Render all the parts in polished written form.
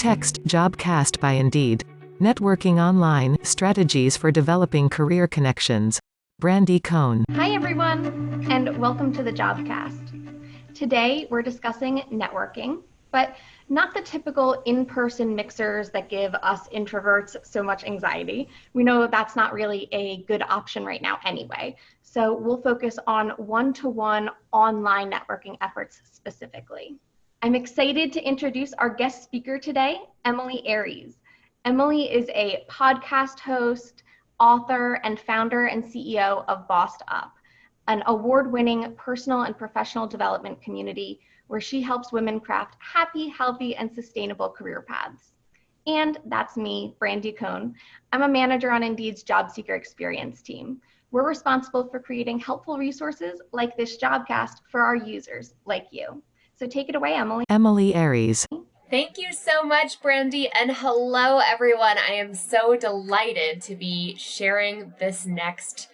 Text, Jobcast by Indeed. Networking online, strategies for developing career connections. Brandy Cohn. Hi everyone, and welcome to the Jobcast. Today we're discussing networking, but not the typical in-person mixers that give us introverts so much anxiety. We know that's not really a good option right now anyway. So we'll focus on one-to-one online networking efforts specifically. I'm excited to introduce our guest speaker today, Emilie Aries. Emilie is a podcast host, author, and founder and CEO of Bossed Up, an award-winning personal and professional development community where she helps women craft happy, healthy, and sustainable career paths. And that's me, Brandy Cohn. I'm a manager on Indeed's Job Seeker Experience team. We're responsible for creating helpful resources like this Jobcast for our users, like you. So take it away, Emilie. Emilie Aries. Thank you so much, Brandy, and hello, everyone. I am so delighted to be sharing this next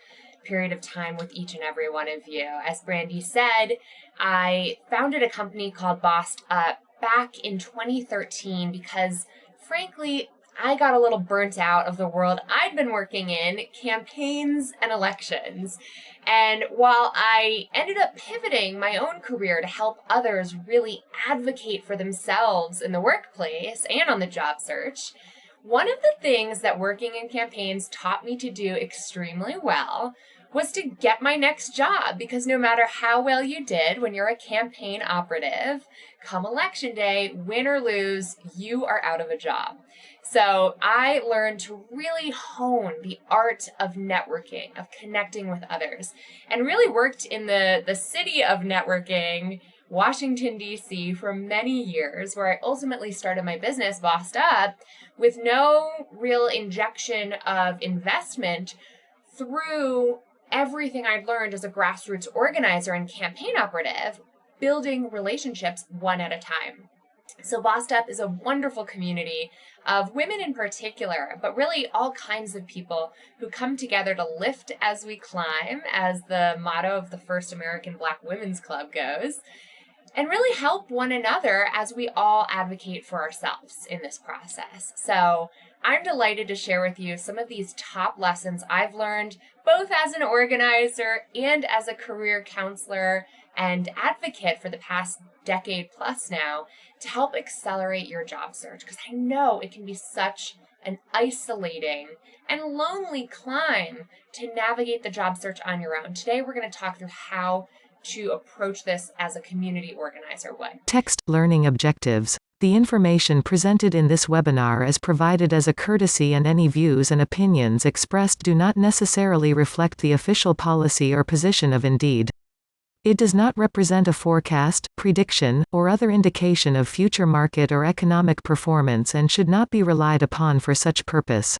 period of time with each and every one of you. As Brandy said, I founded a company called Bossed Up back in 2013 because, frankly, I got a little burnt out of the world I'd been working in, campaigns and elections. And while I ended up pivoting my own career to help others really advocate for themselves in the workplace and on the job search, one of the things that working in campaigns taught me to do extremely well was to get my next job, because no matter how well you did when you're a campaign operative, come election day, win or lose, you are out of a job. So I learned to really hone the art of networking, of connecting with others, and really worked in the city of networking, Washington, D.C. for many years, where I ultimately started my business, Bossed Up, with no real injection of investment through everything I'd learned as a grassroots organizer and campaign operative, building relationships one at a time. So Bossed Up is a wonderful community of women in particular, but really all kinds of people who come together to lift as we climb, as the motto of the first American Black Women's Club goes, and really help one another as we all advocate for ourselves in this process. So I'm delighted to share with you some of these top lessons I've learned, both as an organizer and as a career counselor and advocate for the past decade plus now, to help accelerate your job search, because I know it can be such an isolating and lonely climb to navigate the job search on your own. Today, we're going to talk through how to approach this as a community organizer would. Text learning objectives. The information presented in this webinar is provided as a courtesy, and any views and opinions expressed do not necessarily reflect the official policy or position of Indeed. It does not represent a forecast, prediction, or other indication of future market or economic performance and should not be relied upon for such purpose.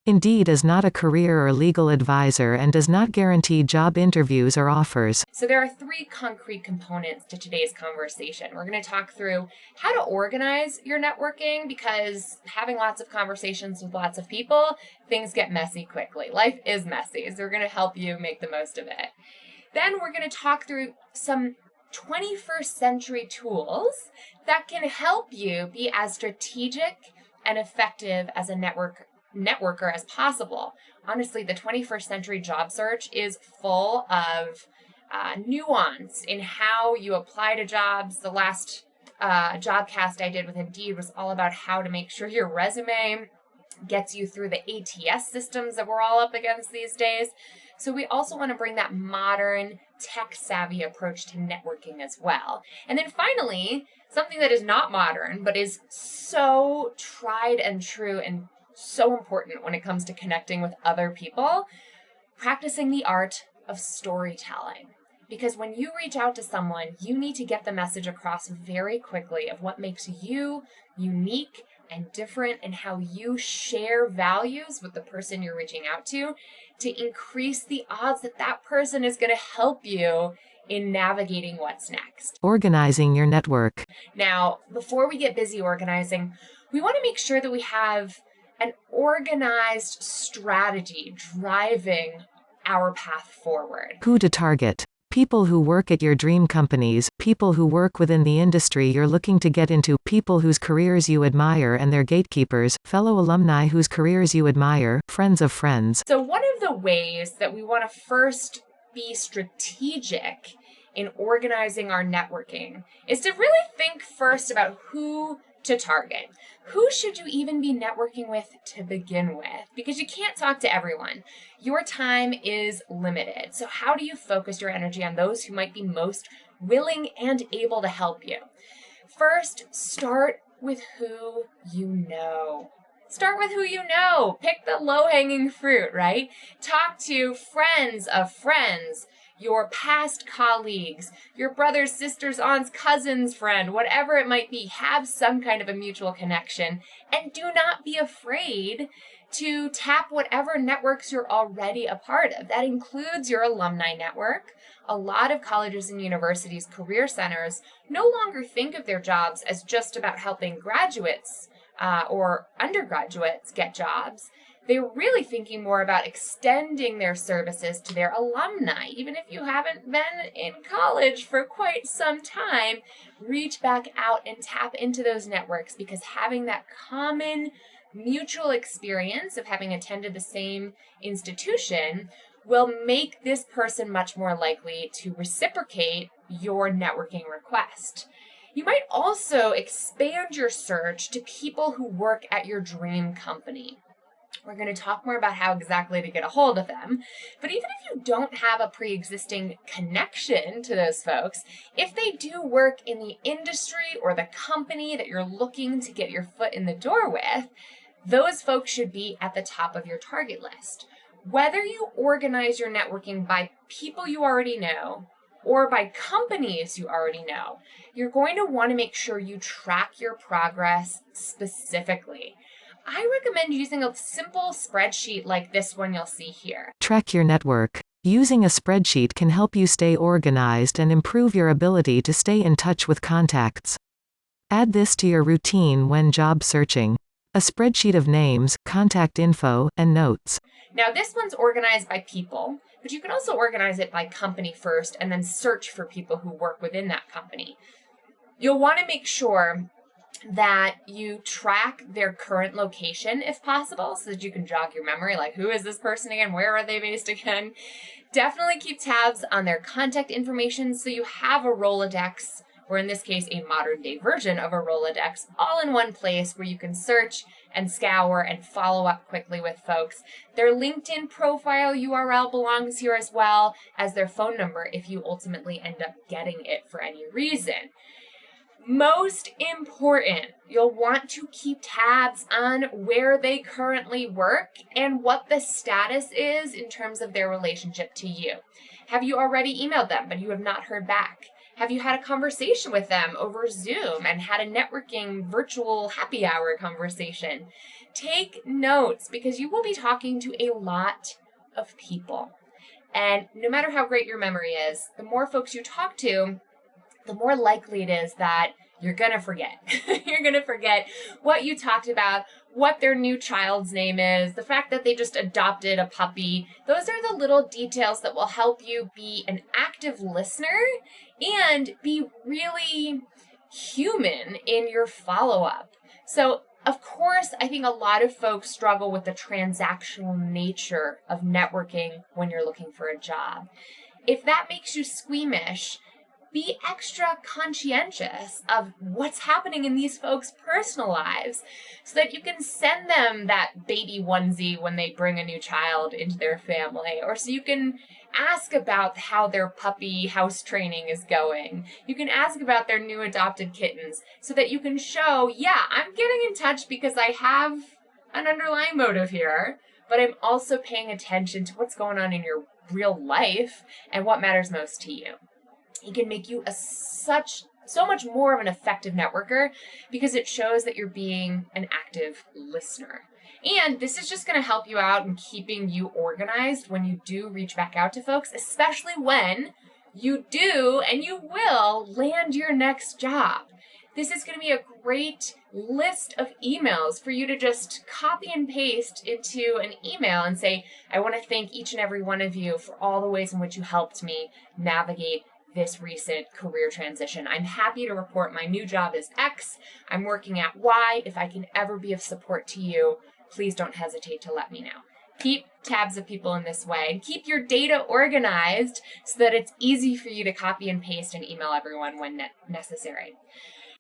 Indeed is not a career or legal advisor and does not guarantee job interviews or offers. So there are three concrete components to today's conversation. We're going to talk through how to organize your networking, because having lots of conversations with lots of people, things get messy quickly. Life is messy, so we're going to help you make the most of it. Then we're going to talk through some 21st century tools that can help you be as strategic and effective as a networker as possible. Honestly, the 21st century job search is full of nuance in how you apply to jobs. The last Jobcast I did with Indeed was all about how to make sure your resume gets you through the ATS systems that we're all up against these days. So we also want to bring that modern, tech-savvy approach to networking as well. And then finally, something that is not modern, but is so tried and true and so important when it comes to connecting with other people, practicing the art of storytelling. Because when you reach out to someone, you need to get the message across very quickly of what makes you unique and different, and how you share values with the person you're reaching out to increase the odds that that person is going to help you in navigating what's next. Organizing your network. Now, before we get busy organizing, we want to make sure that we have an organized strategy driving our path forward. Who to target. people who work at your dream companies, people who work within the industry you're looking to get into, people whose careers you admire and their gatekeepers, fellow alumni whose careers you admire, friends of friends. So one of the ways that we want to first be strategic in organizing our networking is to really think first about who to target. Who should you even be networking with to begin with? Because you can't talk to everyone. Your time is limited. So how do you focus your energy on those who might be most willing and able to help you? First, start with who you know. Start with who you know. Pick the low-hanging fruit, right? Talk to friends of friends, your past colleagues, your brother's, sister's, aunt's, cousin's friend, whatever it might be. Have some kind of a mutual connection, and do not be afraid to tap whatever networks you're already a part of. That includes your alumni network. A lot of colleges and universities, career centers, no longer think of their jobs as just about helping graduates or undergraduates get jobs. They're really thinking more about extending their services to their alumni. Even if you haven't been in college for quite some time, reach back out and tap into those networks, because having that common mutual experience of having attended the same institution will make this person much more likely to reciprocate your networking request. You might also expand your search to people who work at your dream company. We're going to talk more about how exactly to get a hold of them. But even if you don't have a pre-existing connection to those folks, if they do work in the industry or the company that you're looking to get your foot in the door with, those folks should be at the top of your target list. Whether you organize your networking by people you already know or by companies you already know, you're going to want to make sure you track your progress specifically. I recommend using a simple spreadsheet like this one you'll see here. Track your network. Using a spreadsheet can help you stay organized and improve your ability to stay in touch with contacts. Add this to your routine when job searching. A spreadsheet of names, contact info, and notes. Now this one's organized by people, but you can also organize it by company first and then search for people who work within that company. You'll want to make sure that you track their current location if possible, so that you can jog your memory, like who is this person again, where are they based again. Definitely keep tabs on their contact information so you have a Rolodex, or in this case a modern day version of a Rolodex, all in one place where you can search and scour and follow up quickly with folks. Their LinkedIn profile URL belongs here, as well as their phone number if you ultimately end up getting it for any reason. Most important, you'll want to keep tabs on where they currently work and what the status is in terms of their relationship to you. Have you already emailed them but you have not heard back? Have you had a conversation with them over Zoom and had a networking virtual happy hour conversation? Take notes, because you will be talking to a lot of people. And no matter how great your memory is, the more folks you talk to, the more likely it is that you're going to forget. You're going to forget what you talked about, what their new child's name is, the fact that they just adopted a puppy. Those are the little details that will help you be an active listener and be really human in your follow-up. So, of course, I think a lot of folks struggle with the transactional nature of networking when you're looking for a job. If that makes you squeamish, be extra conscientious of what's happening in these folks' personal lives so that you can send them that baby onesie when they bring a new child into their family, or so you can ask about how their puppy house training is going. You can ask about their new adopted kittens so that you can show, yeah, I'm getting in touch because I have an underlying motive here, but I'm also paying attention to what's going on in your real life and what matters most to you. It can make you so much more of an effective networker because it shows that you're being an active listener. And this is just going to help you out in keeping you organized when you do reach back out to folks, especially when you do and you will land your next job. this is going to be a great list of emails for you to just copy and paste into an email and say, I want to thank each and every one of you for all the ways in which you helped me navigate this recent career transition. I'm happy to report my new job is X. I'm working at Y. If I can ever be of support to you, please don't hesitate to let me know. Keep tabs of people in this way and keep your data organized so that it's easy for you to copy and paste and email everyone when necessary.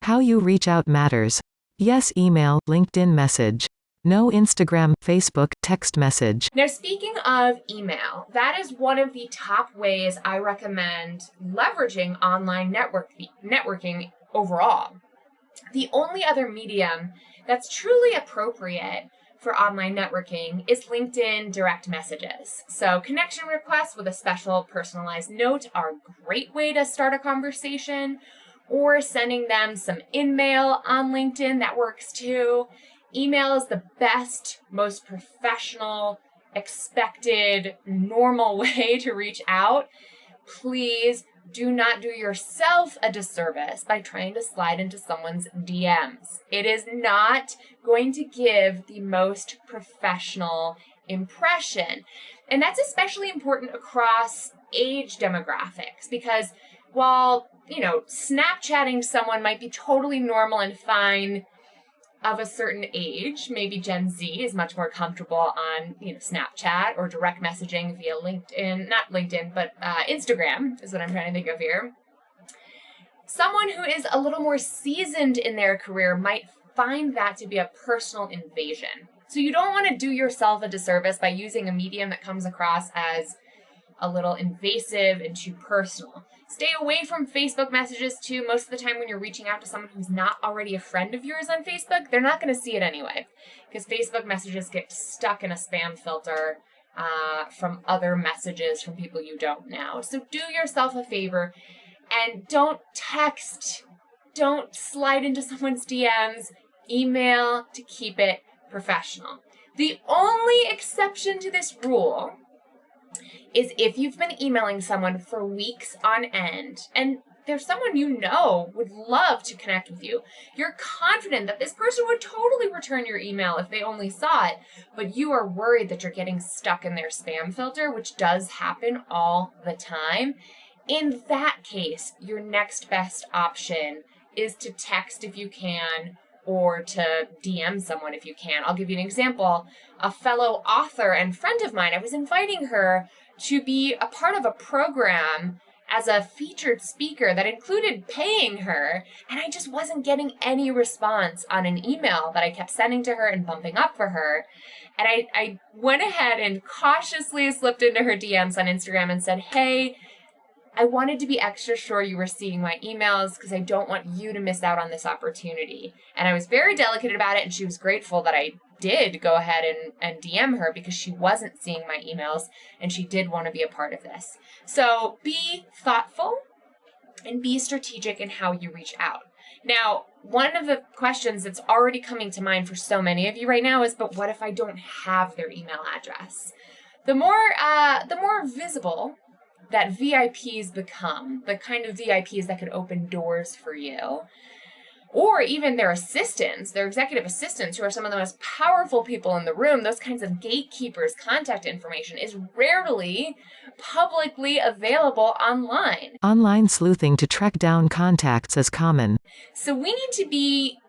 How you reach out matters. Yes, email, LinkedIn message. No, Instagram, Facebook, text message. Now, speaking of email, that is one of the top ways I recommend leveraging online networking overall. The only other medium that's truly appropriate for online networking is LinkedIn direct messages. So connection requests with a special personalized note are a great way to start a conversation, or sending them some in-mail on LinkedIn, that works too. Email is the best, most professional, expected, normal way to reach out. Please do not do yourself a disservice by trying to slide into someone's DMs. It is not going to give the most professional impression. And that's especially important across age demographics, because while, Snapchatting someone might be totally normal and fine of a certain age, maybe Gen Z is much more comfortable on, Snapchat or direct messaging via LinkedIn, not LinkedIn, but Instagram is what I'm trying to think of here. Someone who is a little more seasoned in their career might find that to be a personal invasion. So you don't want to do yourself a disservice by using a medium that comes across as a little invasive and too personal. Stay away from Facebook messages too. Most of the time when you're reaching out to someone who's not already a friend of yours on Facebook, they're not going to see it anyway, because Facebook messages get stuck in a spam filter from other messages from people you don't know. So do yourself a favor and don't text, don't slide into someone's DMs, email to keep it professional. The only exception to this rule is if you've been emailing someone for weeks on end and there's someone you know would love to connect with you. You're confident that this person would totally return your email if they only saw it, but you are worried that you're getting stuck in their spam filter, which does happen all the time. In that case, your next best option is to text if you can, or to DM someone if you can. I'll give you an example. A fellow author and friend of mine, I was inviting her to be a part of a program as a featured speaker that included paying her, and I just wasn't getting any response on an email that I kept sending to her and bumping up for her. And I went ahead and cautiously slipped into her DMs on Instagram and said, hey, I wanted to be extra sure you were seeing my emails because I don't want you to miss out on this opportunity. And I was very delicate about it, and she was grateful that I did go ahead and DM her because she wasn't seeing my emails and she did want to be a part of this. So be thoughtful and be strategic in how you reach out. Now, one of the questions that's already coming to mind for so many of you right now is, but what if I don't have their email address? The more visible that VIPs become, the kind of VIPs that could open doors for you, or even their assistants, their executive assistants, who are some of the most powerful people in the room, those kinds of gatekeepers' contact information is rarely publicly available online. Online sleuthing to track down contacts is common. So we need to be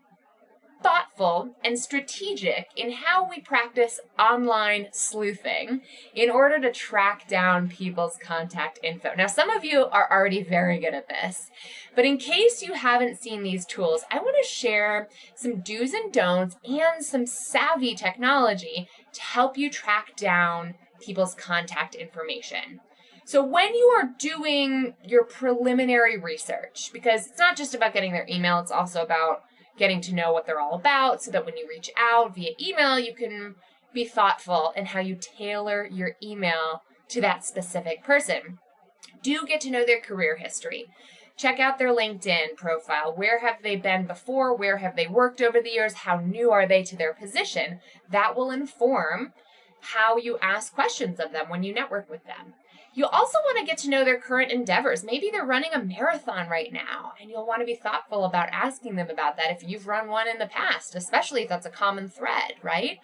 thoughtful and strategic in how we practice online sleuthing in order to track down people's contact info. Now, some of you are already very good at this, but in case you haven't seen these tools, I want to share some do's and don'ts and some savvy technology to help you track down people's contact information. So when you are doing your preliminary research, because it's not just about getting their email, it's also about getting to know what they're all about so that when you reach out via email, you can be thoughtful in how you tailor your email to that specific person. Do get to know their career history. Check out their LinkedIn profile. Where have they been before? Where have they worked over the years? How new are they to their position? That will inform how you ask questions of them when you network with them. You also want to get to know their current endeavors. Maybe they're running a marathon right now, and you'll want to be thoughtful about asking them about that if you've run one in the past, especially if that's a common thread, right?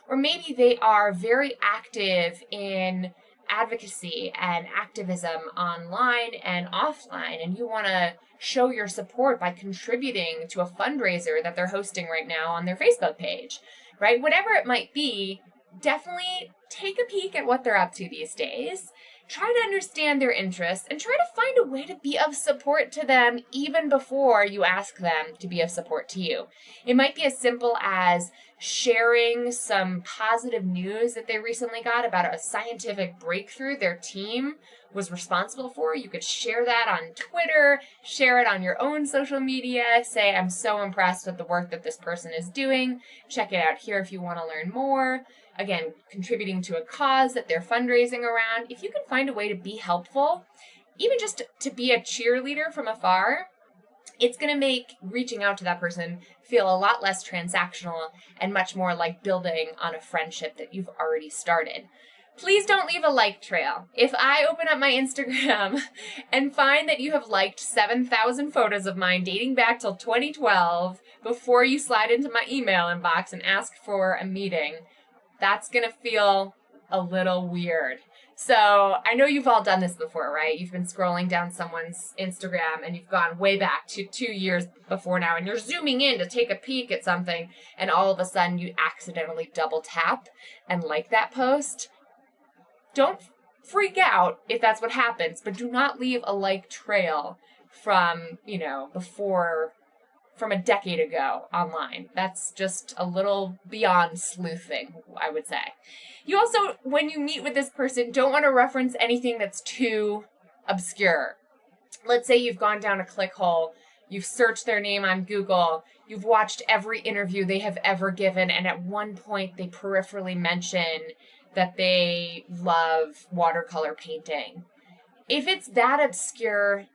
Or maybe they are very active in advocacy and activism online and offline, and you want to show your support by contributing to a fundraiser that they're hosting right now on their Facebook page, right? Whatever it might be, definitely take a peek at what they're up to these days. Try to understand their interests and try to find a way to be of support to them even before you ask them to be of support to you. It might be as simple as sharing some positive news that they recently got about a scientific breakthrough their team was responsible for. You could share that on Twitter, share it on your own social media, say, I'm so impressed with the work that this person is doing. Check it out here if you want to learn more. Again, contributing to a cause that they're fundraising around. If you can find a way to be helpful, even just to be a cheerleader from afar, it's going to make reaching out to that person feel a lot less transactional and much more like building on a friendship that you've already started. Please don't leave a like trail. If I open up my Instagram and find that you have liked 7,000 photos of mine dating back till 2012 before you slide into my email inbox and ask for a meeting, that's going to feel a little weird. So I know you've all done this before, right? You've been scrolling down someone's Instagram and you've gone way back to 2 years before now, and you're zooming in to take a peek at something, and all of a sudden you accidentally double tap and like that post. Don't freak out if that's what happens, but do not leave a like trail from, before, from a decade ago online. That's just a little beyond sleuthing, I would say. You also, when you meet with this person, don't want to reference anything that's too obscure. Let's say you've gone down a click hole, you've searched their name on Google, you've watched every interview they have ever given, and at one point they peripherally mention that they love watercolor painting. If it's that obscure,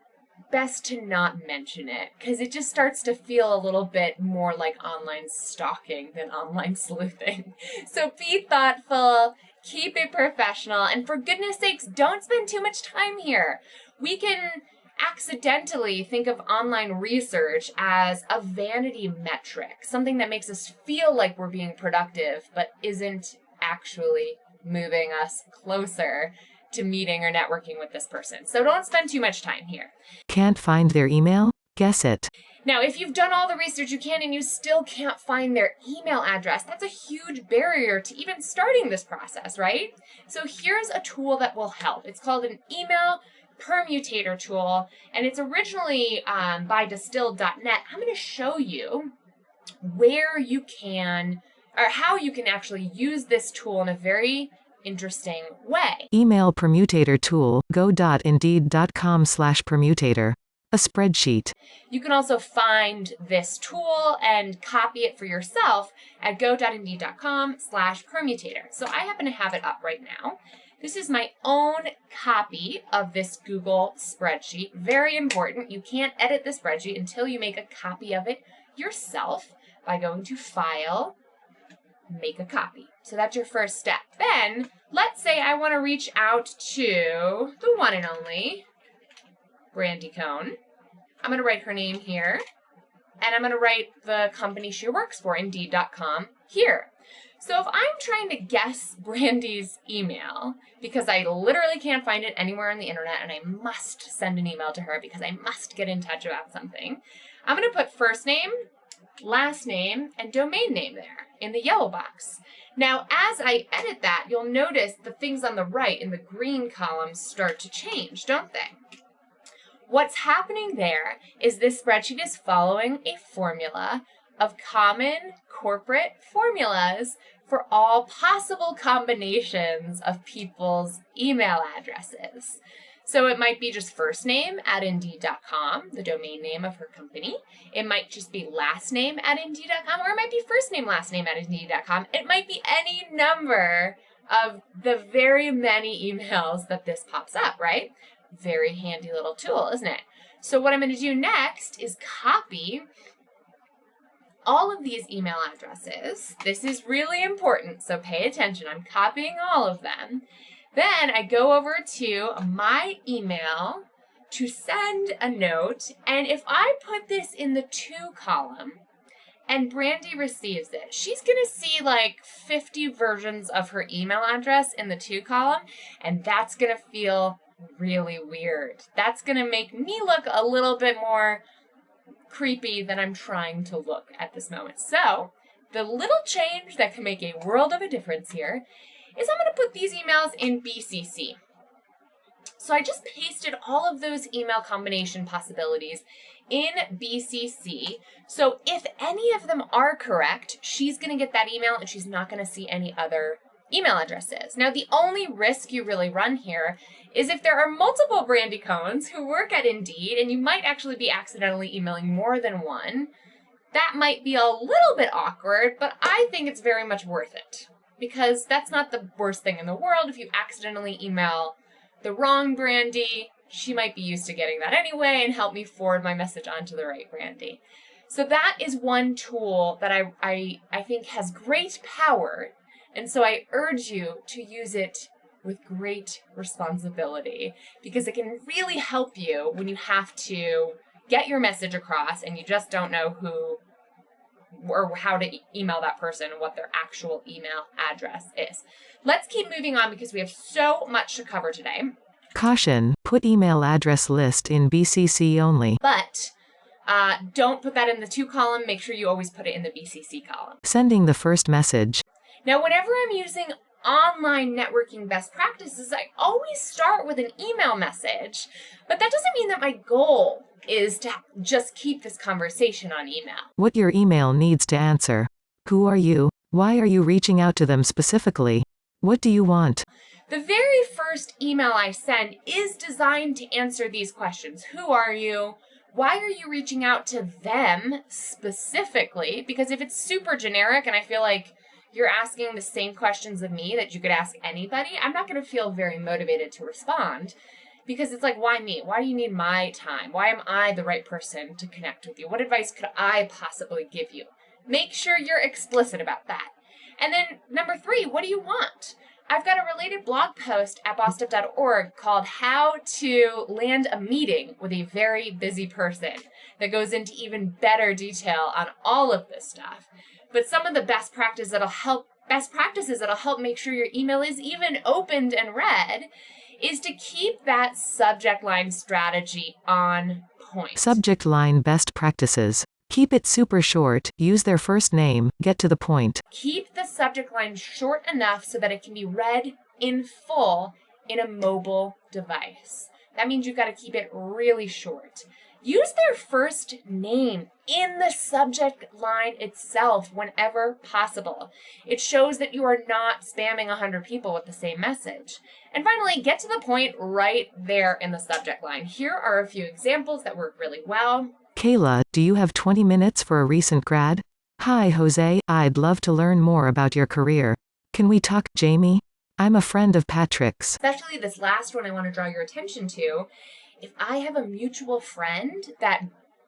best to not mention it, because it just starts to feel a little bit more like online stalking than online sleuthing. So be thoughtful, keep it professional, and for goodness sakes, don't spend too much time here. We can accidentally think of online research as a vanity metric, something that makes us feel like we're being productive, but isn't actually moving us closer to meeting or networking with this person. So don't spend too much time here. Can't find their email? Guess it. Now, if you've done all the research you can and you still can't find their email address, that's a huge barrier to even starting this process, right? So here's a tool that will help. It's called an email permutator tool, and it's originally by distilled.net. I'm going to show you where you can, or how you can actually use this tool in a very interesting way. Email permutator tool, go.indeed.com/permutator. A spreadsheet. You can also find this tool and copy it for yourself at go.indeed.com/permutator. So I happen to have it up right now. This is my own copy of this Google spreadsheet. Very important. You can't edit the spreadsheet until you make a copy of it yourself by going to File, Make a Copy. So that's your first step. Then, let's say I want to reach out to the one and only Brandy Cohn. I'm going to write her name here, and I'm going to write the company she works for, Indeed.com, here. So if I'm trying to guess Brandy's email, because I literally can't find it anywhere on the internet, and I must send an email to her because I must get in touch about something, I'm going to put first name, last name, and domain name there in the yellow box. Now, as I edit that, you'll notice the things on the right in the green columns start to change, don't they? What's happening there is this spreadsheet is following a formula of common corporate formulas for all possible combinations of people's email addresses. So it might be just first name at Indeed.com, the domain name of her company. It might just be last name at Indeed.com, or it might be first name, last name at Indeed.com. It might be any number of the very many emails that this pops up, right? Very handy little tool, isn't it? So what I'm going to do next is copy all of these email addresses. This is really important, so pay attention. I'm copying all of them. Then I go over to my email to send a note, and if I put this in the to column and Brandy receives it, she's going to see like 50 versions of her email address in the to column, and that's going to feel really weird. That's going to make me look a little bit more creepy than I'm trying to look at this moment. So the little change that can make a world of a difference here is I'm going to put these emails in BCC. So I just pasted all of those email combination possibilities in BCC. So if any of them are correct, she's going to get that email and she's not going to see any other email addresses. Now, the only risk you really run here is if there are multiple Brandy Cones who work at Indeed, and you might actually be accidentally emailing more than one. That might be a little bit awkward, but I think it's very much worth it, because that's not the worst thing in the world. If you accidentally email the wrong Brandy, she might be used to getting that anyway and help me forward my message onto the right Brandy. So that is one tool that I think has great power, and so I urge you to use it with great responsibility, because it can really help you when you have to get your message across and you just don't know who or how to email that person and what their actual email address is. Let's keep moving on because we have so much to cover today. Caution, put email address list in BCC only. But don't put that in the to column. Make sure you always put it in the BCC column. Sending the first message. Now, whenever I'm using online networking best practices, I always start with an email message, but that doesn't mean that my goal is to just keep this conversation on email. What your email needs to answer. Who are you? Why are you reaching out to them specifically? What do you want? The very first email I send is designed to answer these questions. Who are you? Why are you reaching out to them specifically? Because if it's super generic and I feel like you're asking the same questions of me that you could ask anybody, I'm not going to feel very motivated to respond, because it's like, why me? Why do you need my time? Why am I the right person to connect with you? What advice could I possibly give you? Make sure you're explicit about that. And then number 3, what do you want? I've got a related blog post at bosstuff.org called How to Land a Meeting with a Very Busy Person that goes into even better detail on all of this stuff. But some of the best practices that'll help make sure your email is even opened and read is to keep that subject line strategy on point. Subject line best practices. Keep it super short, use their first name, get to the point. Keep the subject line short enough so that it can be read in full in a mobile device. That means you've got to keep it really short. Use their first name in the subject line itself whenever possible. It shows that you are not spamming 100 people with the same message. And finally, get to the point right there in the subject line. Here are a few examples that work really well. Kayla, do you have 20 minutes for a recent grad? Hi Jose, I'd love to learn more about your career. Can we talk, Jamie? I'm a friend of Patrick's. Especially this last one I want to draw your attention to. If I have a mutual friend that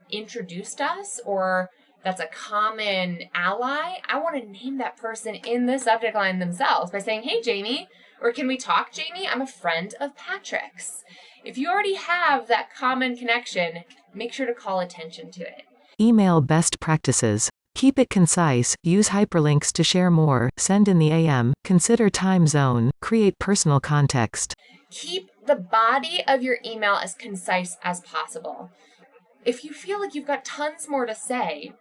introduced us or that's a common ally, I want to name that person in the subject line themselves by saying, hey, Jamie, or can we talk, Jamie? I'm a friend of Patrick's. If you already have that common connection, make sure to call attention to it. Email best practices. Keep it concise, use hyperlinks to share more, send in the AM, consider time zone, create personal context. Keep the body of your email as concise as possible. If you feel like you've got tons more to say,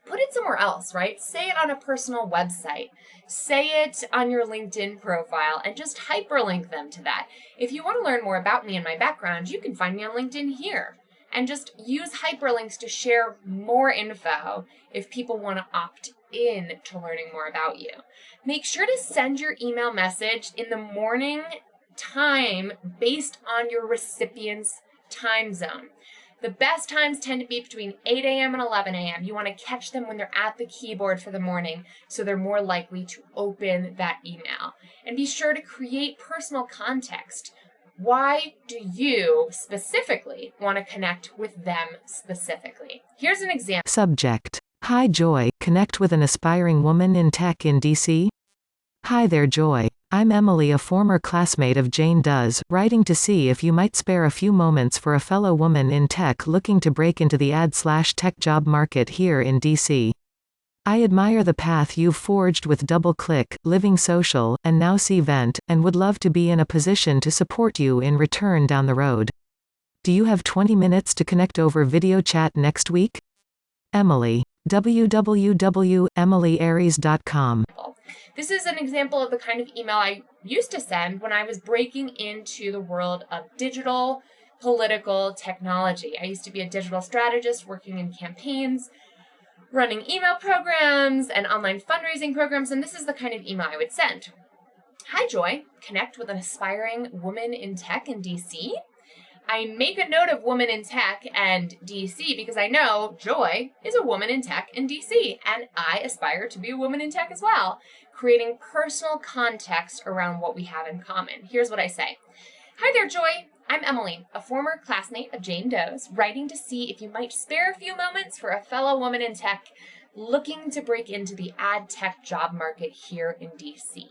put it somewhere else, right? Say it on a personal website. Say it on your LinkedIn profile and just hyperlink them to that. If you want to learn more about me and my background, you can find me on LinkedIn here. And just use hyperlinks to share more info if people want to opt in to learning more about you. Make sure to send your email message in the morning time based on your recipient's time zone. The best times tend to be between 8 a.m. and 11 a.m. You want to catch them when they're at the keyboard for the morning, so they're more likely to open that email. And be sure to create personal context. Why do you specifically want to connect with them specifically? Here's an example. Subject. Hi Joy, connect with an aspiring woman in tech in DC? Hi there Joy. I'm Emily, a former classmate of Jane Does, writing to see if you might spare a few moments for a fellow woman in tech looking to break into the ad/tech job market here in DC. I admire the path you've forged with DoubleClick, Living Social, and now Cvent, and would love to be in a position to support you in return down the road. Do you have 20 minutes to connect over video chat next week? Emily. www.emiliearies.com. This is an example of the kind of email I used to send when I was breaking into the world of digital political technology. I used to be a digital strategist working in campaigns, running email programs and online fundraising programs, and this is the kind of email I would send. Hi, Joy. Connect with an aspiring woman in tech in DC. I make a note of woman in tech and DC because I know Joy is a woman in tech in DC, and I aspire to be a woman in tech as well, creating personal context around what we have in common. Here's what I say. Hi there, Joy. I'm Emily, a former classmate of Jane Doe's, writing to see if you might spare a few moments for a fellow woman in tech looking to break into the ad tech job market here in DC.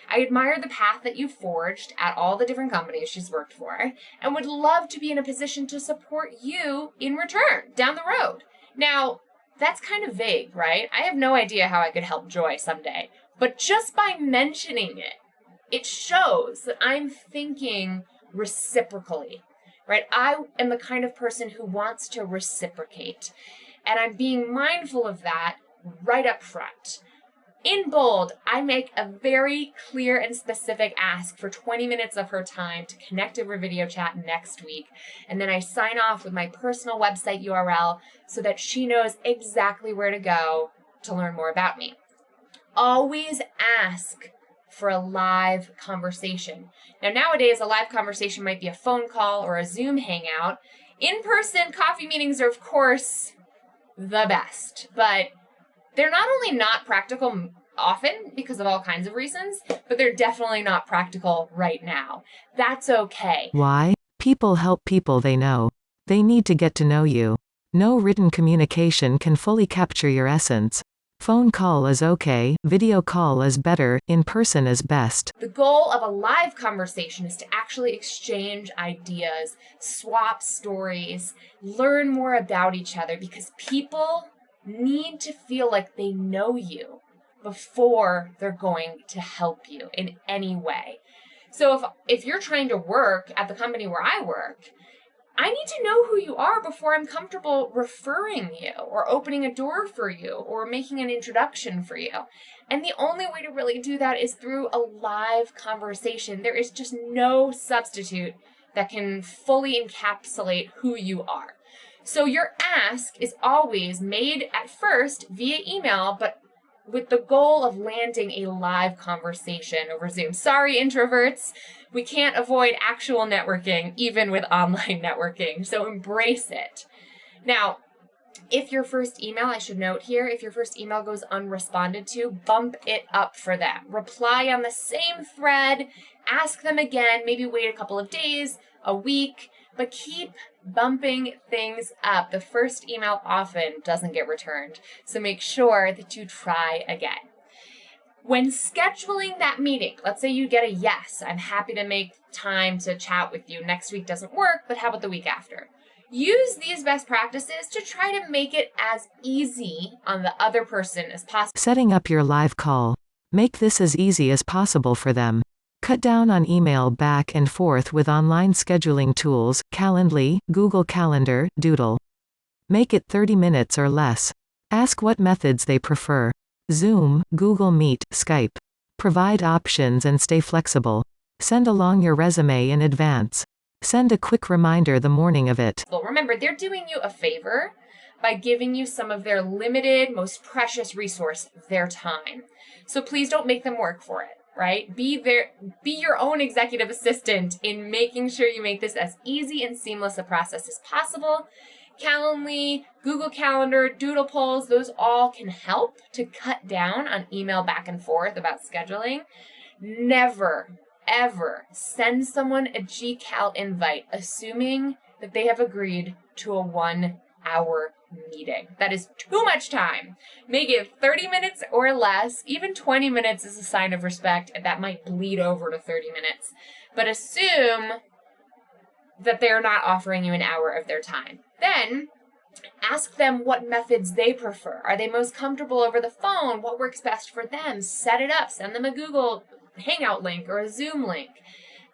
I admire the path that you've forged at all the different companies she's worked for and would love to be in a position to support you in return down the road. Now, that's kind of vague, right? I have no idea how I could help Joy someday, but just by mentioning it, it shows that I'm thinking reciprocally, right? I am the kind of person who wants to reciprocate, and I'm being mindful of that right up front. In bold, I make a very clear and specific ask for 20 minutes of her time to connect over video chat next week. And then I sign off with my personal website URL so that she knows exactly where to go to learn more about me. Always ask for a live conversation. Now, nowadays, a live conversation might be a phone call or a Zoom hangout. In-person coffee meetings are, of course, the best, but they're not only not practical often because of all kinds of reasons, but they're definitely not practical right now. That's okay. Why? People help people they know. They need to get to know you. No written communication can fully capture your essence. Phone call is okay, video call is better, in person is best. The goal of a live conversation is to actually exchange ideas, swap stories, learn more about each other, because people need to feel like they know you before they're going to help you in any way. So if you're trying to work at the company where I work, I need to know who you are before I'm comfortable referring you or opening a door for you or making an introduction for you. And the only way to really do that is through a live conversation. There is just no substitute that can fully encapsulate who you are. So your ask is always made at first via email, but with the goal of landing a live conversation over Zoom. Sorry, introverts, we can't avoid actual networking, even with online networking, so embrace it. Now, if your first email, I should note here, if your first email goes unresponded to, bump it up for them. Reply on the same thread, ask them again, maybe wait a couple of days, a week, but keep bumping things up. The first email often doesn't get returned, so make sure that you try again. When scheduling that meeting, let's say you get a yes, I'm happy to make time to chat with you. Next week doesn't work, but how about the week after? Use these best practices to try to make it as easy on the other person as possible. Setting up your live call. Make this as easy as possible for them. Cut down on email back and forth with online scheduling tools, Calendly, Google Calendar, Doodle. Make it 30 minutes or less. Ask what methods they prefer. Zoom, Google Meet, Skype. Provide options and stay flexible. Send along your resume in advance. Send a quick reminder the morning of it. Well, remember, they're doing you a favor by giving you some of their limited, most precious resource, their time. So please don't make them work for it. Right? Be your own executive assistant in making sure you make this as easy and seamless a process as possible. Calendly, Google Calendar, Doodle polls, those all can help to cut down on email back and forth about scheduling. Never, ever send someone a GCal invite assuming that they have agreed to a 1-hour meeting. That is too much time. Make it 30 minutes or less. Even 20 minutes is a sign of respect, and that might bleed over to 30 minutes. But assume that they're not offering you an hour of their time. Then ask them what methods they prefer. Are they most comfortable over the phone? What works best for them? Set it up. Send them a Google Hangout link or a Zoom link.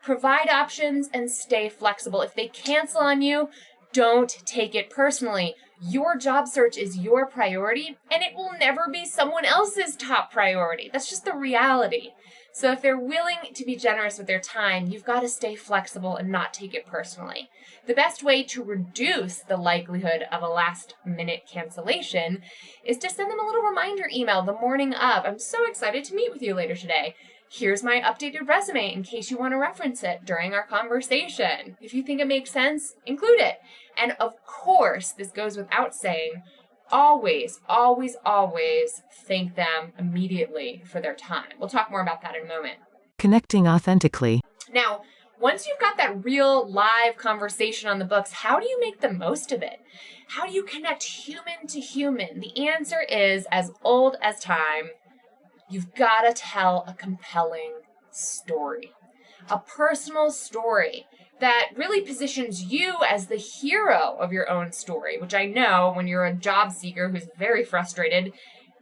Provide options and stay flexible. If they cancel on you, don't take it personally. Your job search is your priority, and it will never be someone else's top priority. That's just the reality. So if they're willing to be generous with their time, you've got to stay flexible and not take it personally. The best way to reduce the likelihood of a last-minute cancellation is to send them a little reminder email the morning of. I'm so excited to meet with you later today. Here's my updated resume in case you want to reference it during our conversation. If you think it makes sense, include it. And of course, this goes without saying, always, always, always thank them immediately for their time. We'll talk more about that in a moment. Connecting authentically. Now, once you've got that real live conversation on the books, how do you make the most of it? How do you connect human to human? The answer is as old as time. You've got to tell a compelling story, a personal story that really positions you as the hero of your own story, which I know when you're a job seeker who's very frustrated,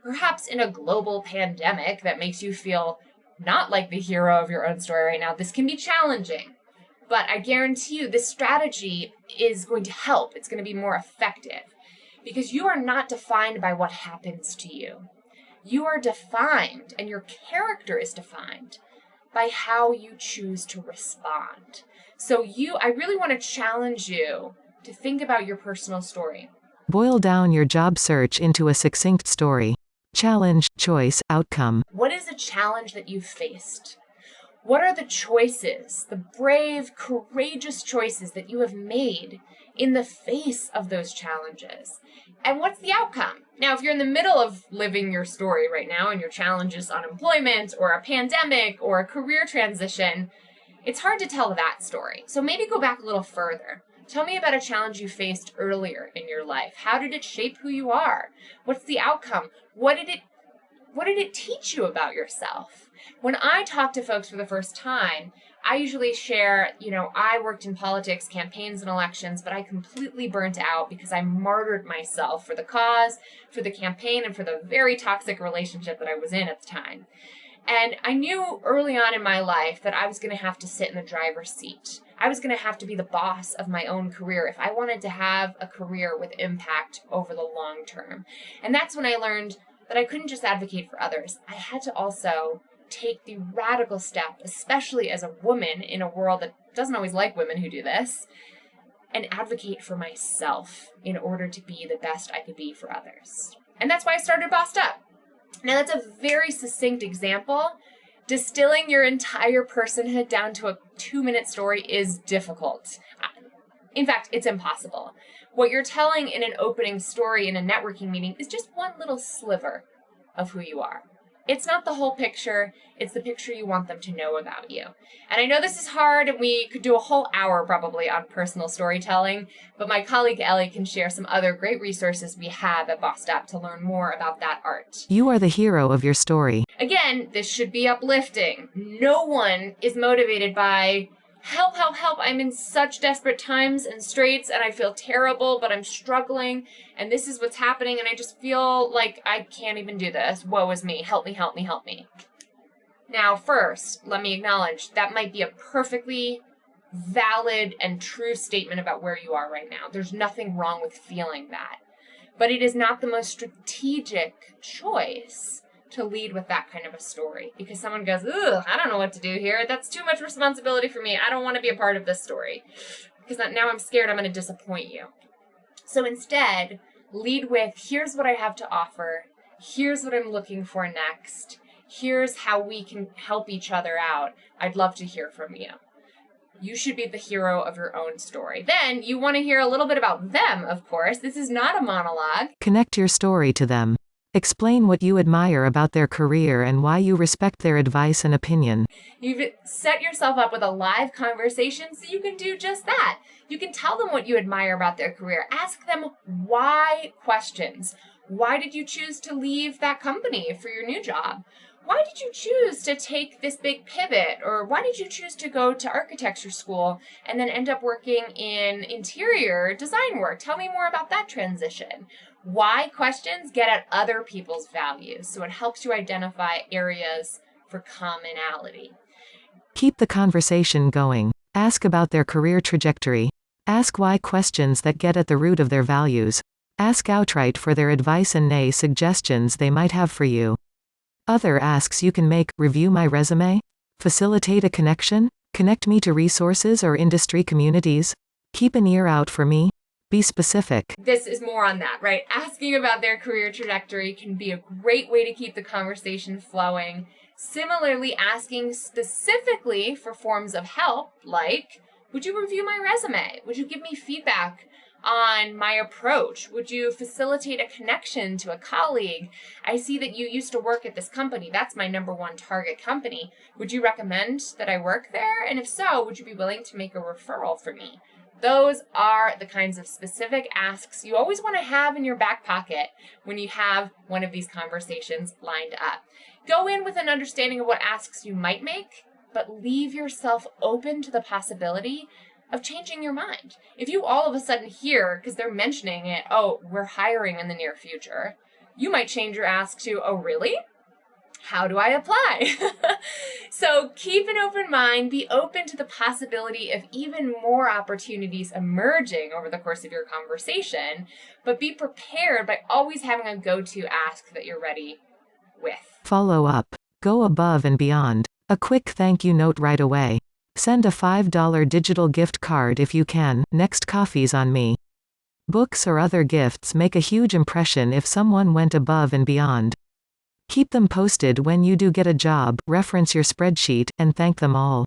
perhaps in a global pandemic that makes you feel not like the hero of your own story right now, this can be challenging. But I guarantee you this strategy is going to help. It's going to be more effective because you are not defined by what happens to you. You are defined, and your character is defined by how you choose to respond. So I really want to challenge you to think about your personal story. Boil down your job search into a succinct story. Challenge, choice, outcome. What is a challenge that you've faced? What are the choices, the brave, courageous choices that you have made in the face of those challenges? And what's the outcome? Now, if you're in the middle of living your story right now and your challenge is unemployment or a pandemic or a career transition, it's hard to tell that story. So maybe go back a little further. Tell me about a challenge you faced earlier in your life. How did it shape who you are? What's the outcome? What did it teach you about yourself? When I talk to folks for the first time, I usually share, I worked in politics, campaigns and elections, but I completely burnt out because I martyred myself for the cause, for the campaign, and for the very toxic relationship that I was in at the time. And I knew early on in my life that I was going to have to sit in the driver's seat. I was going to have to be the boss of my own career if I wanted to have a career with impact over the long term. And that's when I learned that I couldn't just advocate for others. I had to also take the radical step, especially as a woman in a world that doesn't always like women who do this, and advocate for myself in order to be the best I could be for others. And that's why I started Bossed Up. Now, that's a very succinct example. Distilling your entire personhood down to a 2-minute story is difficult. In fact, it's impossible. What you're telling in an opening story in a networking meeting is just one little sliver of who you are. It's not the whole picture. It's the picture you want them to know about you. And I know this is hard, and we could do a whole hour probably on personal storytelling, but my colleague Ellie can share some other great resources we have at Bossed Up to learn more about that art. You are the hero of your story. Again, this should be uplifting. No one is motivated by, help, help, help, I'm in such desperate times and straits, and I feel terrible, but I'm struggling, and this is what's happening, and I just feel like I can't even do this. Woe is me. Help me, help me, help me. Now, first, let me acknowledge that might be a perfectly valid and true statement about where you are right now. There's nothing wrong with feeling that. But it is not the most strategic choice to lead with that kind of a story, because someone goes, ugh, I don't know what to do here. That's too much responsibility for me. I don't want to be a part of this story because now I'm scared I'm going to disappoint you. So instead, lead with, here's what I have to offer. Here's what I'm looking for next. Here's how we can help each other out. I'd love to hear from you. You should be the hero of your own story. Then you want to hear a little bit about them, of course. This is not a monologue. Connect your story to them. Explain what you admire about their career and why you respect their advice and opinion. You've set yourself up with a live conversation so you can do just that. You can tell them what you admire about their career. Ask them why questions. Why did you choose to leave that company for your new job? Why did you choose to take this big pivot? Or why did you choose to go to architecture school and then end up working in interior design work? Tell me more about that transition. Why questions get at other people's values, so it helps you identify areas for commonality. Keep the conversation going. Ask about their career trajectory. Ask why questions that get at the root of their values. Ask outright for their advice and nay suggestions they might have for you. Other asks you can make: review my resume? Facilitate a connection? Connect me to resources or industry communities? Keep an ear out for me? Be specific. This is more on that, right? Asking about their career trajectory can be a great way to keep the conversation flowing. Similarly, asking specifically for forms of help, like, would you review my resume? Would you give me feedback on my approach? Would you facilitate a connection to a colleague? I see that you used to work at this company. That's my number one target company. Would you recommend that I work there? And if so, would you be willing to make a referral for me? Those are the kinds of specific asks you always want to have in your back pocket when you have one of these conversations lined up. Go in with an understanding of what asks you might make, but leave yourself open to the possibility of changing your mind. If you all of a sudden hear, because they're mentioning it, oh, we're hiring in the near future, you might change your ask to, oh, really? How do I apply? So keep an open mind, be open to the possibility of even more opportunities emerging over the course of your conversation, but be prepared by always having a go-to ask that you're ready with. Follow up. Go above and beyond. A quick thank you note right away. Send a $5 digital gift card if you can. Next coffee's on me. Books or other gifts make a huge impression if someone went above and beyond. Keep them posted when you do get a job, reference your spreadsheet, and thank them all.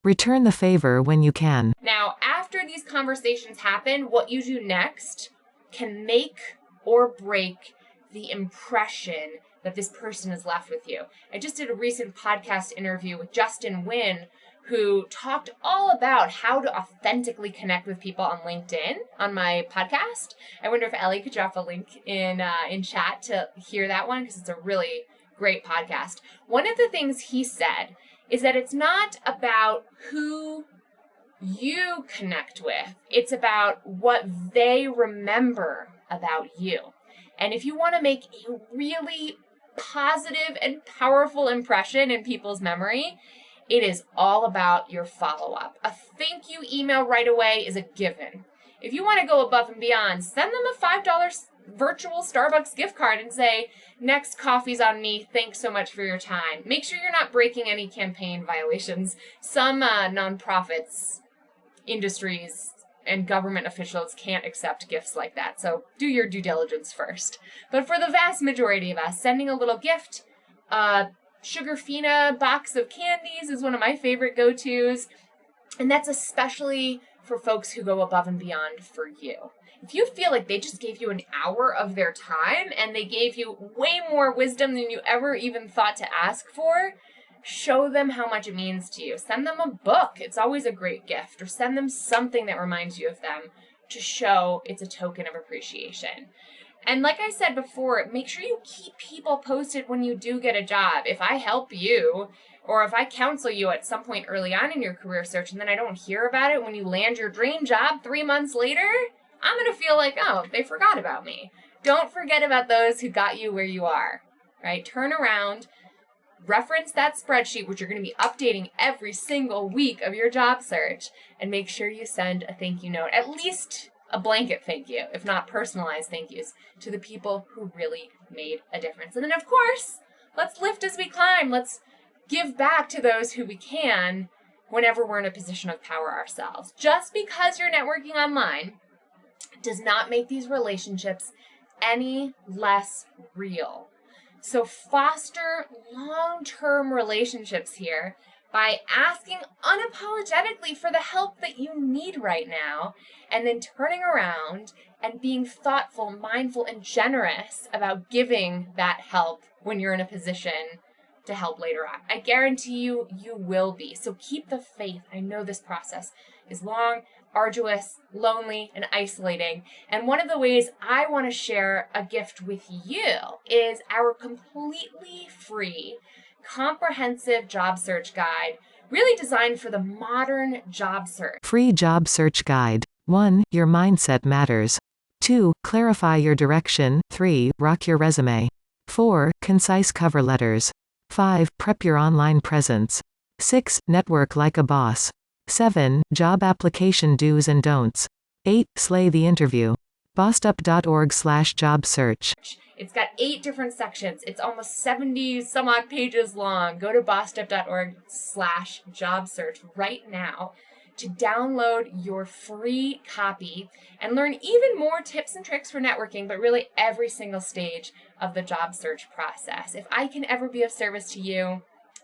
Return the favor when you can. Now, after these conversations happen, what you do next can make or break the impression that this person is left with you. I just did a recent podcast interview with Justin Wynn, who talked all about how to authentically connect with people on LinkedIn on my podcast. I wonder if Ellie could drop a link in chat to hear that one, because it's a really great podcast. One of the things he said is that it's not about who you connect with. It's about what they remember about you. And if you want to make a really positive and powerful impression in people's memory, it is all about your follow-up. A thank you email right away is a given. If you want to go above and beyond, send them a $5 virtual Starbucks gift card and say, next coffee's on me. Thanks so much for your time. Make sure you're not breaking any campaign violations. Some nonprofits, industries, and government officials can't accept gifts like that. So do your due diligence first. But for the vast majority of us, sending a little gift, Sugarfina box of candies is one of my favorite go-tos, and that's especially for folks who go above and beyond for you. If you feel like they just gave you an hour of their time and they gave you way more wisdom than you ever even thought to ask for, show them how much it means to you. Send them a book. It's always a great gift. Or send them something that reminds you of them to show it's a token of appreciation. And like I said before, make sure you keep people posted when you do get a job. If I help you, or if I counsel you at some point early on in your career search and then I don't hear about it when you land your dream job 3 months later, I'm going to feel like, oh, they forgot about me. Don't forget about those who got you where you are, right? Turn around, reference that spreadsheet, which you're going to be updating every single week of your job search, and make sure you send a thank you note, at least a blanket thank you, if not personalized thank yous, to the people who really made a difference. And then, of course, let's lift as we climb. Let's give back to those who we can whenever we're in a position of power ourselves. Just because you're networking online does not make these relationships any less real. So foster long-term relationships here by asking unapologetically for the help that you need right now, and then turning around and being thoughtful, mindful, and generous about giving that help when you're in a position to help later on. I guarantee you, you will be. So keep the faith. I know this process is long, arduous, lonely, and isolating. And one of the ways I want to share a gift with you is our completely free, comprehensive job search guide, really designed for the modern job search. Free job search guide. 1. Your mindset matters. 2. Clarify your direction. 3. Rock your resume. 4. Concise cover letters. 5. Prep your online presence. 6. Network like a boss. 7. Job application do's and don'ts. 8. Slay the interview. bossedup.org/job search. It's got 8 different sections. It's almost 70 some odd pages long. Go to bossedup.org/job search right now to download your free copy and learn even more tips and tricks for networking, but really every single stage of the job search process. If I can ever be of service to you,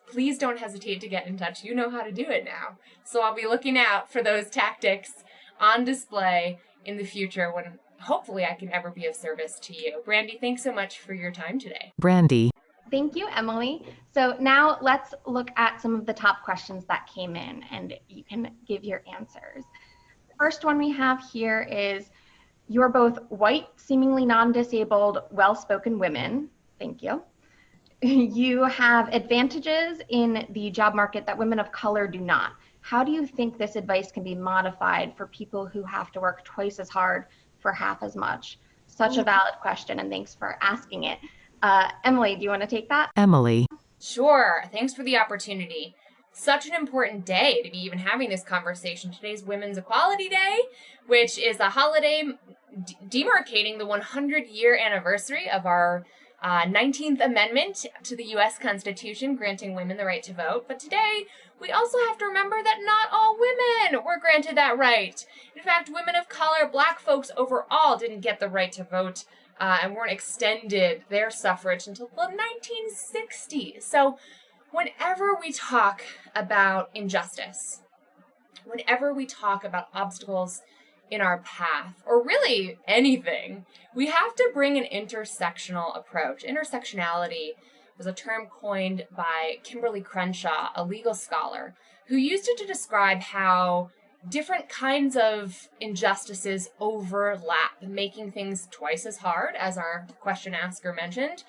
please don't hesitate to get in touch. You know how to do it now. So I'll be looking out for those tactics on display in the future when hopefully I can ever be of service to you. Brandy, thanks so much for your time today. Brandy. Thank you, Emily. So now let's look at some of the top questions that came in and you can give your answers. The first one we have here is, you're both white, seemingly non-disabled, well-spoken women. Thank you. You have advantages in the job market that women of color do not. How do you think this advice can be modified for people who have to work twice as hard for half as much? Such a valid question, and thanks for asking it. Emily, do you want to take that? Emily. Sure. Thanks for the opportunity. Such an important day to be even having this conversation. Today's Women's Equality Day, which is a holiday demarcating the 100-year anniversary of our 19th Amendment to the U.S. Constitution, granting women the right to vote. But today, we also have to remember that not all women were granted that right. In fact, women of color, Black folks overall, didn't get the right to vote and weren't extended their suffrage until the 1960s. So whenever we talk about injustice, whenever we talk about obstacles in our path, or really anything, we have to bring an intersectional approach. Intersectionality was a term coined by Kimberly Crenshaw, a legal scholar, who used it to describe how different kinds of injustices overlap, making things twice as hard, as our question asker mentioned,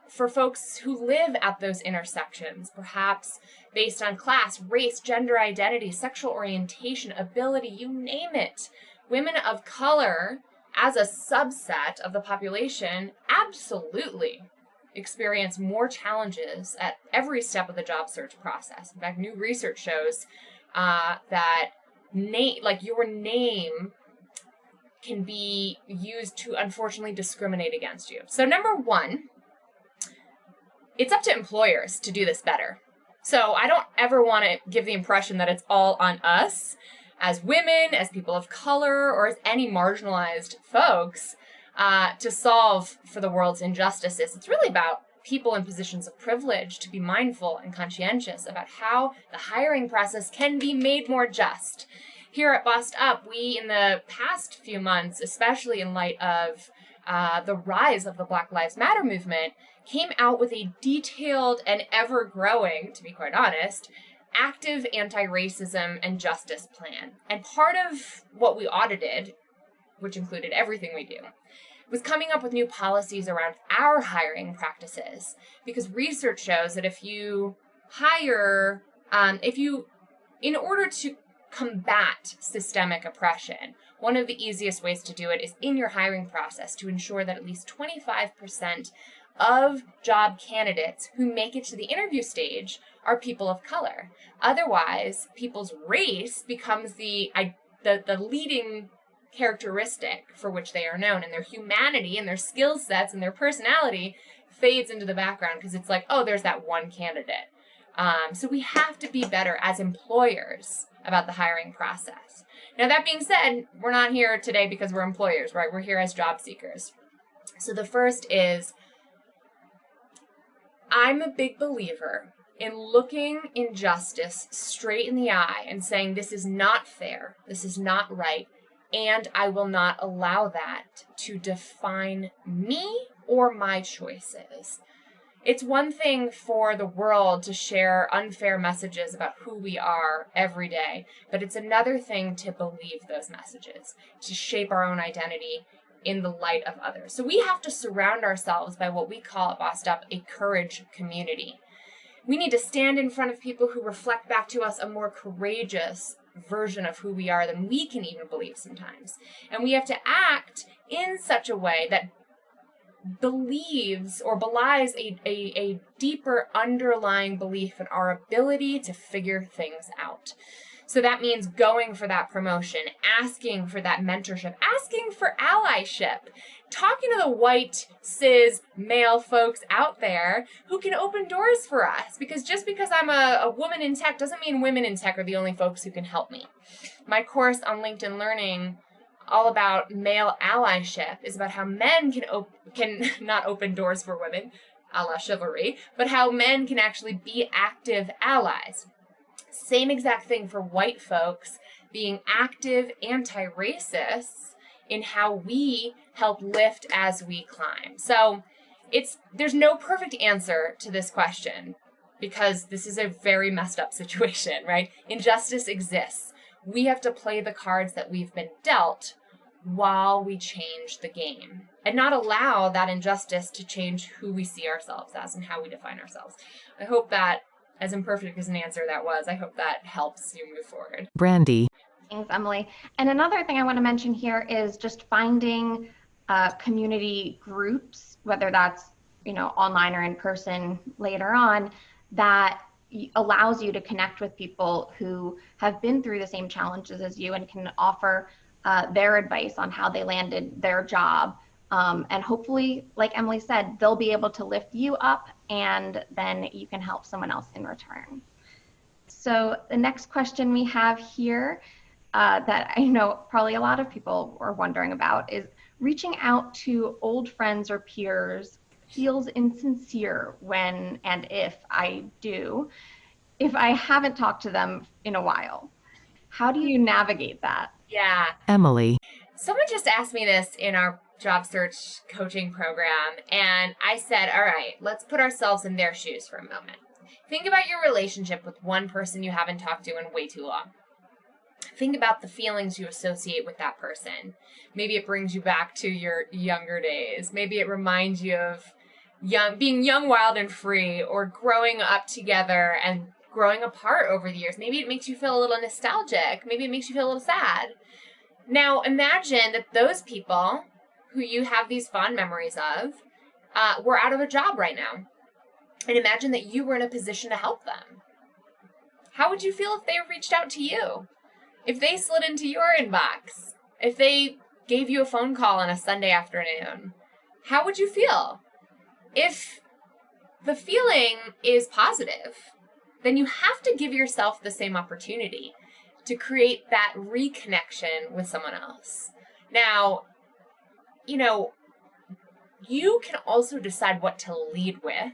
for folks who live at those intersections, perhaps based on class, race, gender identity, sexual orientation, ability, you name it. Women of color, as a subset of the population, absolutely experience more challenges at every step of the job search process. In fact, new research shows that your name can be used to unfortunately discriminate against you. So number one, it's up to employers to do this better. So I don't ever want to give the impression that it's all on us as women, as people of color, or as any marginalized folks to solve for the world's injustices. It's really about people in positions of privilege to be mindful and conscientious about how the hiring process can be made more just. Here at Bossed Up, we, in the past few months, especially in light of the rise of the Black Lives Matter movement, came out with a detailed and ever-growing, to be quite honest, active anti-racism and justice plan. And part of what we audited, which included everything we do, was coming up with new policies around our hiring practices. Because research shows that if you hire, in order to combat systemic oppression, one of the easiest ways to do it is in your hiring process to ensure that at least 25% of job candidates who make it to the interview stage are people of color. Otherwise, people's race becomes the leading characteristic for which they are known, and their humanity and their skill sets and their personality fades into the background because it's like, oh, there's that one candidate. So we have to be better as employers about the hiring process. Now, that being said, we're not here today because we're employers, right? We're here as job seekers. So the first is, I'm a big believer in looking injustice straight in the eye and saying, this is not fair, this is not right, and I will not allow that to define me or my choices. It's one thing for the world to share unfair messages about who we are every day, but it's another thing to believe those messages, to shape our own identity in the light of others. So we have to surround ourselves by what we call at Bossed Up a courage community. We need to stand in front of people who reflect back to us a more courageous version of who we are than we can even believe sometimes. And we have to act in such a way that believes or belies a deeper underlying belief in our ability to figure things out. So that means going for that promotion, asking for that mentorship, asking for allyship, talking to the white, cis, male folks out there who can open doors for us. Because just because I'm a woman in tech doesn't mean women in tech are the only folks who can help me. My course on LinkedIn Learning, all about male allyship, is about how men can not open doors for women, a la chivalry, but how men can actually be active allies. Same exact thing for white folks, being active anti-racists in how we help lift as we climb. So there's no perfect answer to this question because this is a very messed up situation, right? Injustice exists. We have to play the cards that we've been dealt while we change the game and not allow that injustice to change who we see ourselves as and how we define ourselves. I hope that, as imperfect as an answer that was, I hope that helps you move forward. Brandy. Thanks, Emily. And another thing I want to mention here is just finding community groups, whether that's, online or in person later on, that allows you to connect with people who have been through the same challenges as you and can offer their advice on how they landed their job. And hopefully, like Emily said, they'll be able to lift you up and then you can help someone else in return. So the next question we have here that I know probably a lot of people are wondering about is reaching out to old friends or peers feels insincere when and if I haven't talked to them in a while. How do you navigate that? Yeah. Emily. Someone just asked me this in our job search coaching program, and I said, all right, let's put ourselves in their shoes for a moment. Think about your relationship with one person you haven't talked to in way too long. Think about the feelings you associate with that person. Maybe it brings you back to your younger days. Maybe it reminds you of being young, wild, and free, or growing up together and growing apart over the years. Maybe it makes you feel a little nostalgic. Maybe it makes you feel a little sad. Now, imagine that those people who you have these fond memories of were out of a job right now. And imagine that you were in a position to help them. How would you feel if they reached out to you? If they slid into your inbox? If they gave you a phone call on a Sunday afternoon? How would you feel? If the feeling is positive, then you have to give yourself the same opportunity to create that reconnection with someone else. Now, you can also decide what to lead with.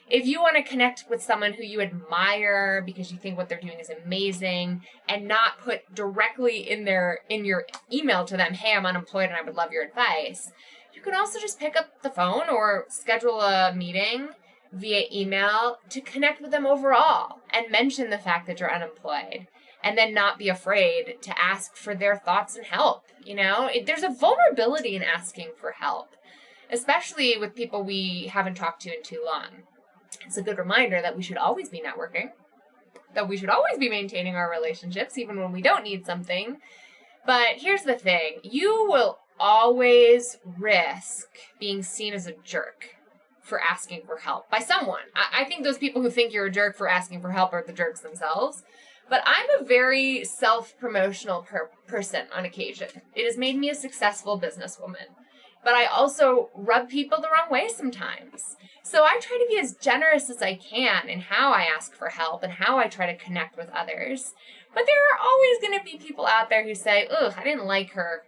If you want to connect with someone who you admire because you think what they're doing is amazing and not put directly in your email to them, hey, I'm unemployed and I would love your advice, you can also just pick up the phone or schedule a meeting via email to connect with them overall and mention the fact that you're unemployed. And then not be afraid to ask for their thoughts and help. There's a vulnerability in asking for help, especially with people we haven't talked to in too long. It's a good reminder that we should always be networking, that we should always be maintaining our relationships, even when we don't need something. But here's the thing. You will always risk being seen as a jerk for asking for help by someone. I think those people who think you're a jerk for asking for help are the jerks themselves. But I'm a very self-promotional person on occasion. It has made me a successful businesswoman. But I also rub people the wrong way sometimes. So I try to be as generous as I can in how I ask for help and how I try to connect with others. But there are always going to be people out there who say, ugh, I didn't like her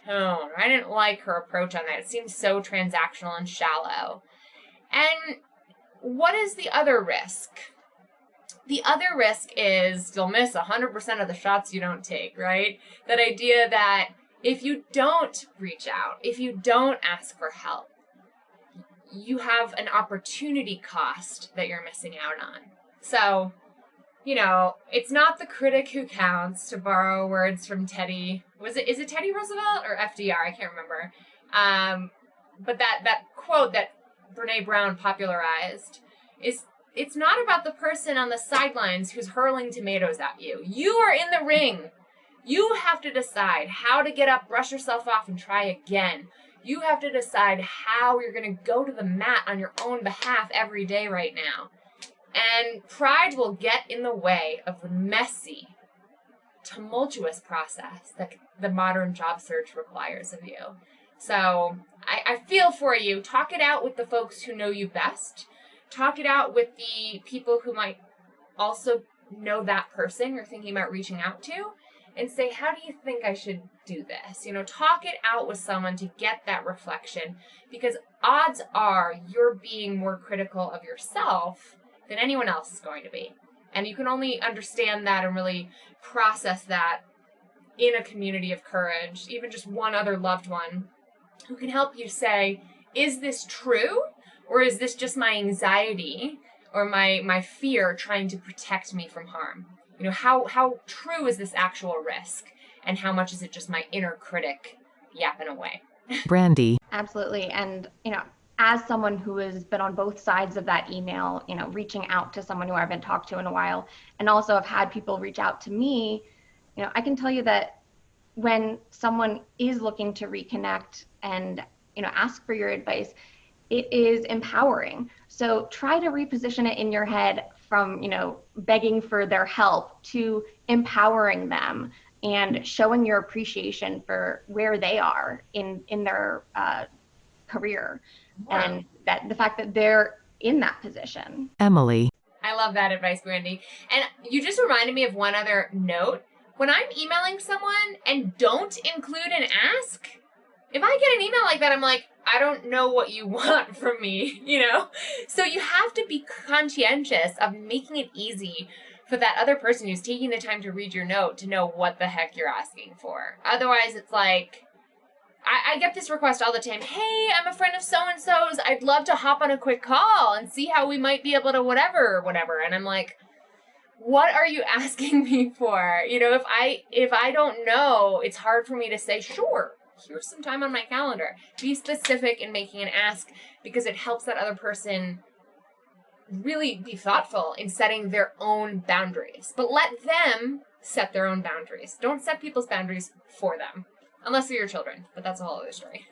tone, or I didn't like her approach on that. It seems so transactional and shallow. And what is the other risk? The other risk is you'll miss 100% of the shots you don't take, right? That idea that If you don't reach out, if you don't ask for help, you have an opportunity cost that you're missing out on. So, it's not the critic who counts, to borrow words from Teddy. Is it Teddy Roosevelt or FDR? I can't remember. But that quote that Brene Brown popularized it's not about the person on the sidelines who's hurling tomatoes at you. You are in the ring. You have to decide how to get up, brush yourself off, and try again. You have to decide how you're going to go to the mat on your own behalf every day right now. And pride will get in the way of the messy, tumultuous process that the modern job search requires of you. So I feel for you. Talk it out with the folks who know you best. Talk it out with the people who might also know that person you're thinking about reaching out to, and say, how do you think I should do this? Talk it out with someone to get that reflection, because odds are you're being more critical of yourself than anyone else is going to be. And you can only understand that and really process that in a community of courage, even just one other loved one who can help you say, is this true? Or is this just my anxiety or my fear trying to protect me from harm? How true is this actual risk? And how much is it just my inner critic yapping away? Brandy. Absolutely. And, as someone who has been on both sides of that email, reaching out to someone who I haven't talked to in a while, and also have had people reach out to me, I can tell you that when someone is looking to reconnect and, ask for your advice, it is empowering. So try to reposition it in your head from, begging for their help to empowering them and showing your appreciation for where they are in their career. Wow. And that the fact that they're in that position. Emily. I love that advice, Brandy. And you just reminded me of one other note. When I'm emailing someone and don't include an ask, if I get an email like that, I'm like, I don't know what you want from me, So you have to be conscientious of making it easy for that other person who's taking the time to read your note to know what the heck you're asking for. Otherwise, it's like, I get this request all the time. Hey, I'm a friend of so-and-so's. I'd love to hop on a quick call and see how we might be able to whatever. And I'm like, what are you asking me for? If I don't know, it's hard for me to say, sure, here's some time on my calendar. Be specific in making an ask, because it helps that other person really be thoughtful in setting their own boundaries. But let them set their own boundaries. Don't set people's boundaries for them. Unless they're your children, but that's a whole other story.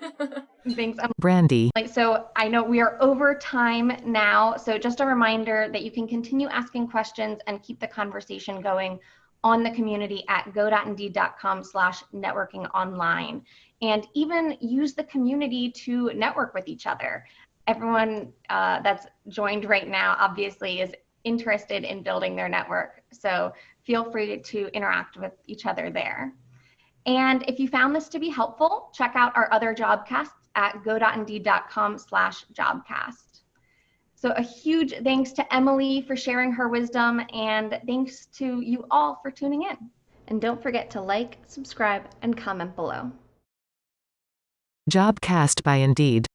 Thanks. Brandy. So I know we are over time now. So just a reminder that you can continue asking questions and keep the conversation going on the community at go.indeed.com/networkingonline. And even use the community to network with each other. Everyone that's joined right now obviously is interested in building their network. So feel free to interact with each other there. And if you found this to be helpful, check out our other jobcasts at go.indeed.com/jobcast. So a huge thanks to Emily for sharing her wisdom, and thanks to you all for tuning in. And don't forget to like, subscribe, and comment below. Jobcast by Indeed.